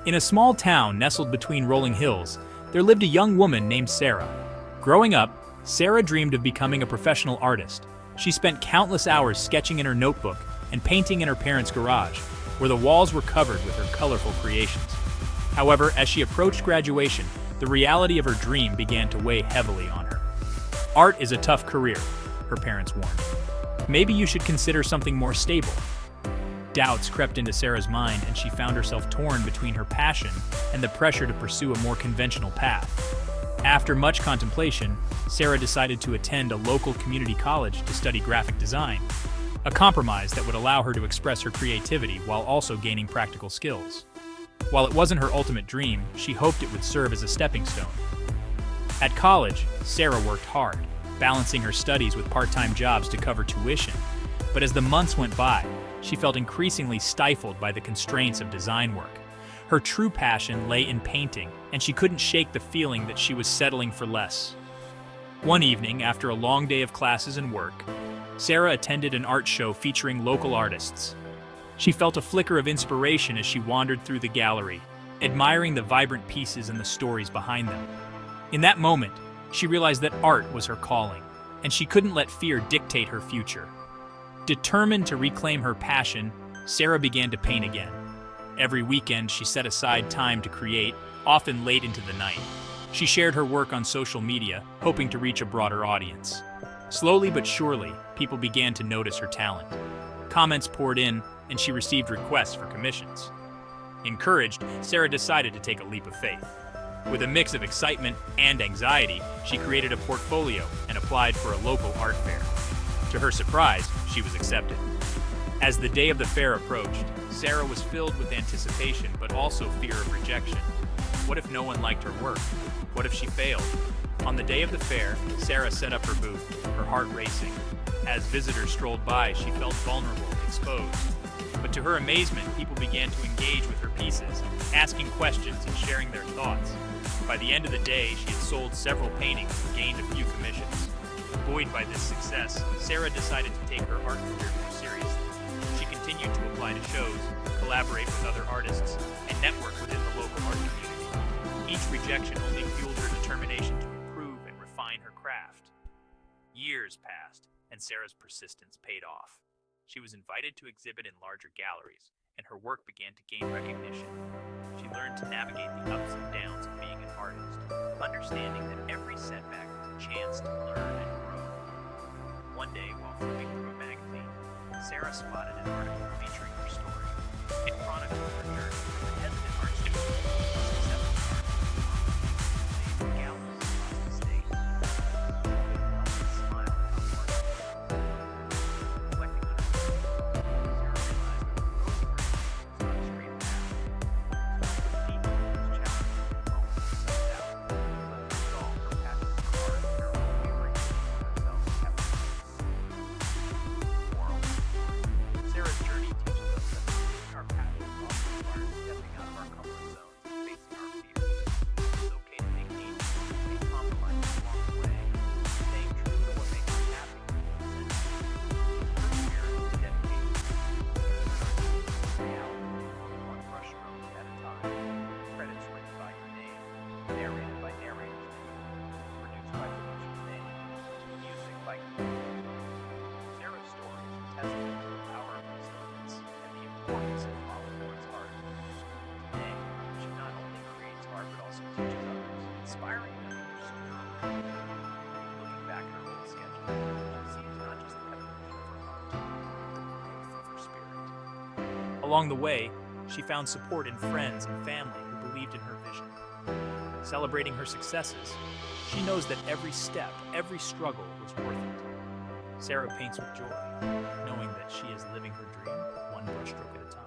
In a small town nestled between rolling hills, there lived a young woman named Sarah. Growing up, Sarah dreamed of becoming a professional artist. She spent countless hours sketching in her notebook and painting in her parents' garage, where the walls were covered with her colorful creations. However, as she approached graduation, the reality of her dream began to weigh heavily on her. Art is a tough career, her parents warned. Maybe you should consider something more stable. Doubts crept into Sarah's mind, and she found herself torn between her passion and the pressure to pursue a more conventional path. After much contemplation, Sarah decided to attend a local community college to study graphic design, a compromise that would allow her to express her creativity while also gaining practical skills. While it wasn't her ultimate dream, she hoped it would serve as a stepping stone. At college, Sarah worked hard, balancing her studies with part-time jobs to cover tuition. But as the months went by, she felt increasingly stifled by the constraints of design work. Her true passion lay in painting, and she couldn't shake the feeling that she was settling for less. One evening, after a long day of classes and work, Sarah attended an art show featuring local artists. She felt a flicker of inspiration as she wandered through the gallery, admiring the vibrant pieces and the stories behind them. In that moment, she realized that art was her calling, and she couldn't let fear dictate her future. Determined to reclaim her passion, Sarah began to paint again. Every weekend, she set aside time to create, often late into the night. She shared her work on social media, hoping to reach a broader audience. Slowly but surely, people began to notice her talent. Comments poured in, and she received requests for commissions. Encouraged, Sarah decided to take a leap of faith. With a mix of excitement and anxiety, she created a portfolio and applied for a local art fair. To her surprise, she was accepted. As the day of the fair approached, Sarah was filled with anticipation but also fear of rejection. What if no one liked her work? What if she failed? On the day of the fair, Sarah set up her booth, her heart racing. As visitors strolled by, she felt vulnerable, exposed. But to her amazement, people began to engage with her pieces, asking questions and sharing their thoughts. By the end of the day, she had sold several paintings and gained a few commissions. Buoyed by this success, Sarah decided to take her art career more seriously. She continued to apply to shows, collaborate with other artists, and network within the local art community. Each rejection only fueled her determination to improve and refine her craft. Years passed, and Sarah's persistence paid off. She was invited to exhibit in larger galleries, and her work began to gain recognition. She learned to navigate the ups and downs of being an artist, understanding that every setback was a chance to learn and grow. One day, while flipping through a magazine, Sarah spotted an article featuring her story. It chronicled her journey from a hesitant art student to a successful artist who galleries across the state. A smile at how far she had come. Reflecting on her journey, Sarah realized that the growth of her was not a straight path. Deep was challenging, moments of self-doubt, but through it all, her passion for art and her unwavering belief in herself kept her going. Moral: Sarah's journey teaches us that pursuing our passion often requires stepping out of our comfort zones and facing our fears. It's okay to make changes, make compromises along the way, staying true to what makes us happy is essential. Perseverance and dedication is reality, one brushstroke at a time. Credits written by your name, narrated by narrators produced by producer's name, music by composer. Sarah's story is a testament to the power of resilience and the importance of following one's heart. Today, she not only creates art but also teaches others, inspiring them to pursue their own dreams. Looking back at her old sketches, she sees not just the evolution of her art, but the growth of her spirit. Along the way, she found support in friends and family who believed in her vision. Celebrating her successes, she knows that every step, every struggle was worth it. Sarah paints with joy, knowing that she is living her dream one brushstroke at a time.